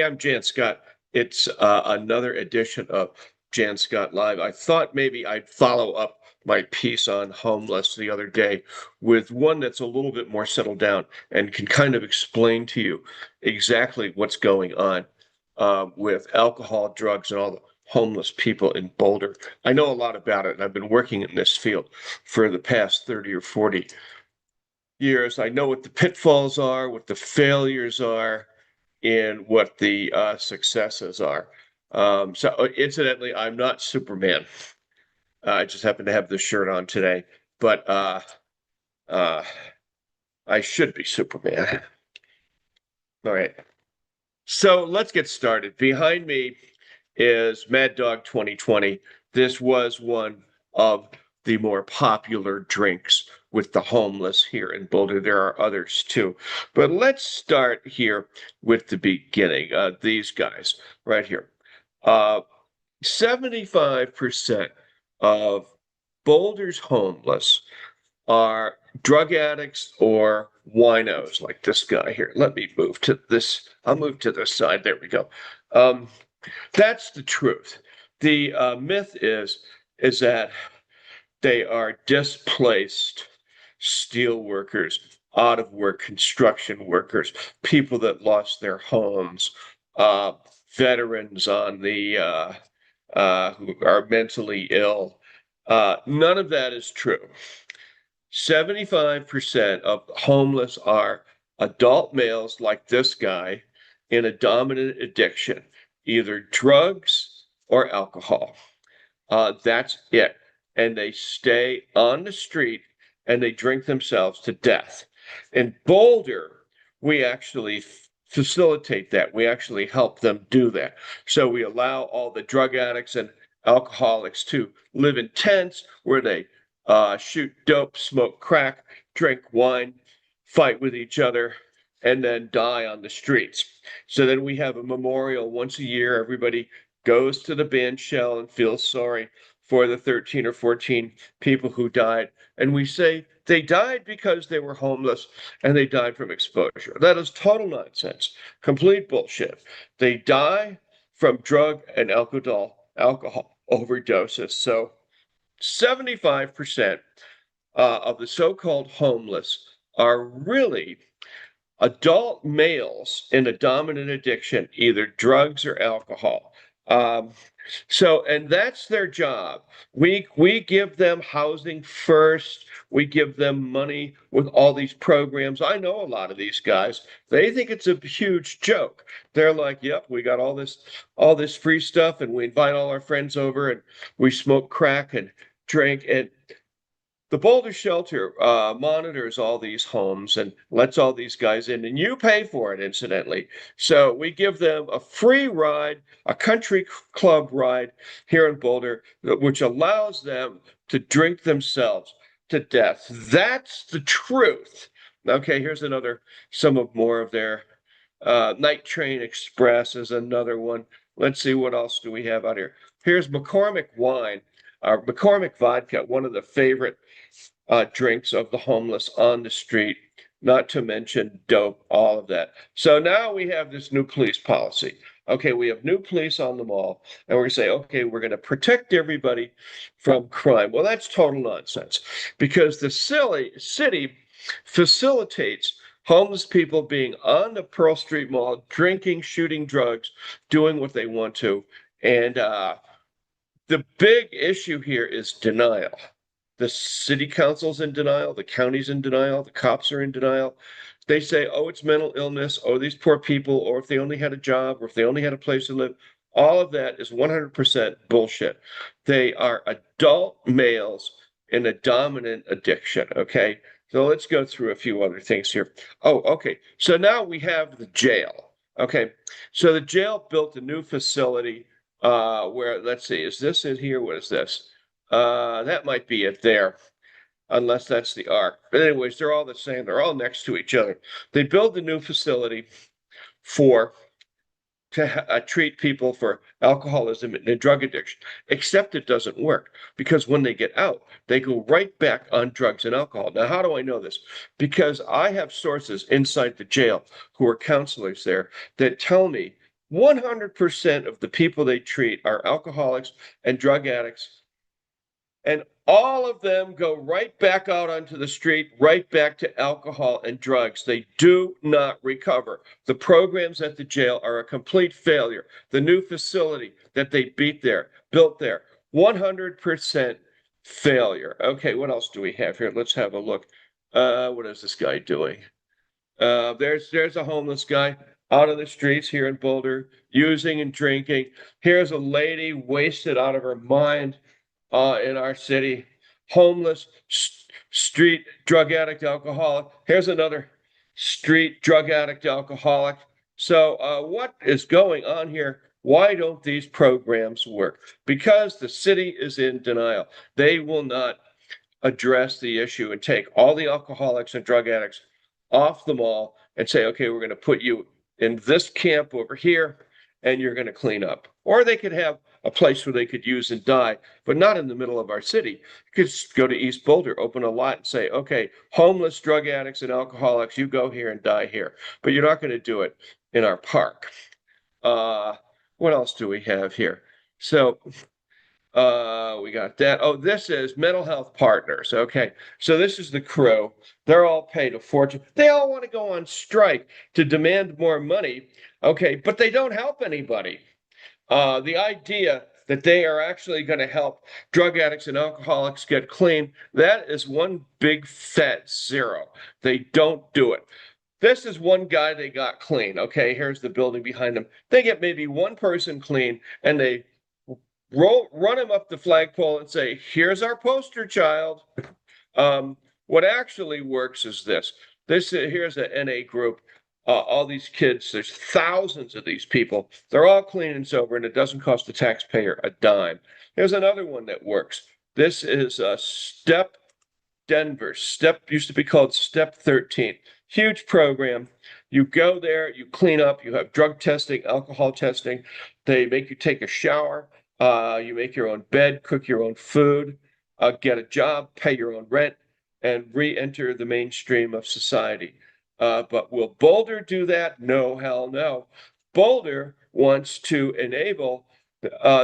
I'm Jann Scott. It's another edition of Jann Scott Live. I thought maybe I'd follow up my piece on homeless the other day with one that's a little bit more settled down and can kind of explain to you exactly what's going on with alcohol, drugs, and all the homeless people in Boulder. I know a lot about it, and I've been working in this field for the past 30 or 40 years. I know what the pitfalls are, what the failures are, and what the successes are. So, incidentally, I'm not Superman. I just happen to have this shirt on today, but uh, I should be Superman. All right. So let's get started. Behind me is Mad Dog 2020. This was one of the more popular drinks with the homeless here in Boulder. There are others too. But let's start here with the beginning. These guys right here. Uh, 75% of Boulder's homeless are drug addicts or winos like this guy here. Let me move to this. I'll move to this side. There we go. Um, that's the truth. The myth is that they are displaced steel workers, out of work construction workers, people that lost their homes, uh, veterans on the who are mentally ill. None of that is true. 75% of homeless are adult males like this guy in a dominant addiction, either drugs or alcohol. That's it. And they stay on the street and they drink themselves to death. In Boulder, we actually facilitate that. We actually help them do that. So we allow all the drug addicts and alcoholics to live in tents where they shoot dope, smoke crack, drink wine, fight with each other, and then die on the streets. So then we have a memorial once a year. Everybody goes to the band shell and feels sorry for the 13 or 14 people who died. And we say they died because they were homeless and they died from exposure. That is total nonsense, complete bullshit. They die from drug and alcohol overdoses. So 75% of the so-called homeless are really adult males in a dominant addiction, either drugs or alcohol. Um, and that's their job. We give them housing first. We give them money with all these programs. I know a lot of these guys. They think it's a huge joke. They're like, "Yep, we got all this free stuff, and we invite all our friends over, and we smoke crack and drink." And the Boulder Shelter monitors all these homes and lets all these guys in, and you pay for it, incidentally. So we give them a free ride, a country club ride here in Boulder, which allows them to drink themselves to death. That's the truth. Okay, here's some of more of their Night Train Express is another one. Let's see, what else do we have out here? Here's McCormick wine, McCormick vodka, one of the favorite drinks of the homeless on the street, not to mention dope, all of that. So now we have this new police policy. Okay, we have new police on the mall, and we're going to say, okay, we're going to protect everybody from crime. Well, that's total nonsense because the city facilitates homeless people being on the Pearl Street Mall, drinking, shooting drugs, doing what they want to. And the big issue here is denial. The city council's in denial, the county's in denial, the cops are in denial. They say, oh, it's mental illness, oh, these poor people, or if they only had a job, or if they only had a place to live. All of that is 100% bullshit. They are adult males in a dominant addiction, okay? So let's go through a few other things here. Oh, okay. So now we have the jail. Okay. So the jail built a new facility where, let's see, is this in here? What is this? That might be it there, unless that's the arc. But anyways, they're all the same. They're all next to each other. They build the new facility for to treat people for alcoholism and drug addiction, except it doesn't work because when they get out, they go right back on drugs and alcohol. Now, how do I know this? Because I have sources inside the jail who are counselors there that tell me 100% of the people they treat are alcoholics and drug addicts, and all of them go right back out onto the street, right back to alcohol and drugs. They do not recover. The programs at the jail are a complete failure. The new facility that they built there, 100% failure. Okay, what else do we have here? Let's have a look. What is this guy doing? There's a homeless guy out on the streets here in Boulder, using and drinking. Here's a lady wasted out of her mind in our city, homeless, street drug addict, alcoholic. Here's another street drug addict, alcoholic. So, what is going on here? Why don't these programs work? Because the city is in denial. They will not address the issue and take all the alcoholics and drug addicts off the mall and say, okay, we're going to put you in this camp over here and you're going to clean up. Or they could have a place where they could use and die, but not in the middle of our city. You could go to East Boulder, open a lot and say, okay, homeless, drug addicts, and alcoholics, you go here and die here. But you're not going to do it in our park. What else do we have here? So we got that. Oh, this is mental health partners. Okay. So this is the crew. They're all paid a fortune. They all want to go on strike to demand more money. Okay. But they don't help anybody. The idea that they are actually going to help drug addicts and alcoholics get clean, that is one big fat zero. They don't do it. This is one guy they got clean. Okay. Here's the building behind them. They get maybe one person clean and they run him up the flagpole and say, here's our poster child. What actually works is this. Here's an NA group. All these kids, there's thousands of these people. They're all clean and sober, and it doesn't cost the taxpayer a dime. There's another one that works. This is Step Denver. Step used to be called Step 13. Huge program. You go there, you clean up, you have drug testing, alcohol testing. They make you take a shower. You make your own bed, cook your own food, get a job, pay your own rent, and re-enter the mainstream of society. But will Boulder do that? No, hell no. Boulder wants to enable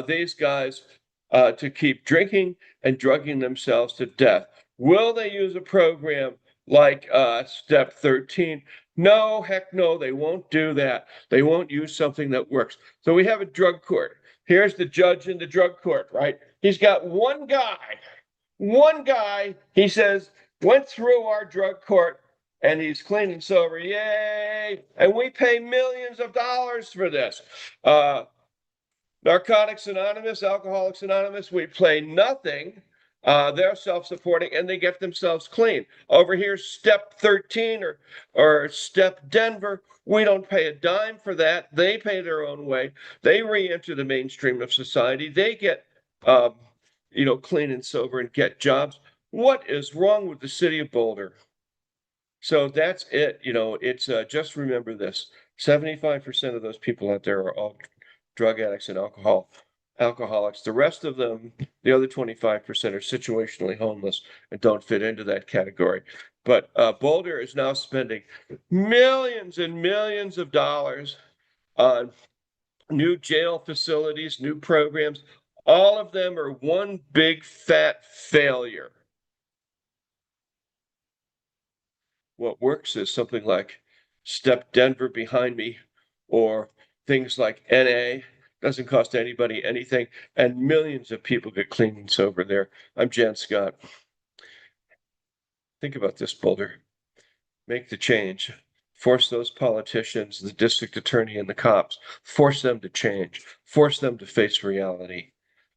these guys to keep drinking and drugging themselves to death. Will they use a program like Step 13? No, heck no, they won't do that. They won't use something that works. So we have a drug court. Here's the judge in the drug court, right? He's got one guy, he says, went through our drug court and he's clean and sober. Yay! And we pay millions of dollars for this. Narcotics Anonymous, Alcoholics Anonymous, we pay nothing. They're self-supporting and they get themselves clean. Over here, Step 13 or Step Denver, we don't pay a dime for that. They pay their own way. They re-enter the mainstream of society. They get, clean and sober and get jobs. What is wrong with the city of Boulder? So that's it. It's just remember this: 75% of those people out there are all drug addicts and alcoholics. The rest of them, the other 25%, are situationally homeless and don't fit into that category. But Boulder is now spending millions and millions of dollars on new jail facilities, new programs. All of them are one big fat failure. What works is something like Step Denver behind me, or things like NA. Doesn't cost anybody anything, and millions of people get clean and sober there. I'm Jann Scott. Think about this, Boulder. Make the change. Force those politicians, the district attorney, and the cops, force them to change. Force them to face reality.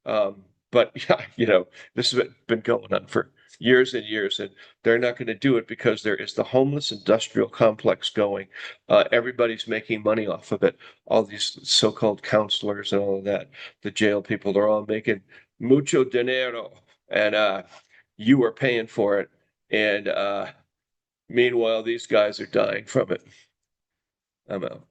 But yeah, this has been going on for years and years, and they're not going to do it because there is the homeless industrial complex going. Everybody's making money off of it. All these so-called counselors and all of that, the jail people, they're all making mucho dinero, and you are paying for it. And meanwhile, these guys are dying from it. I'm out.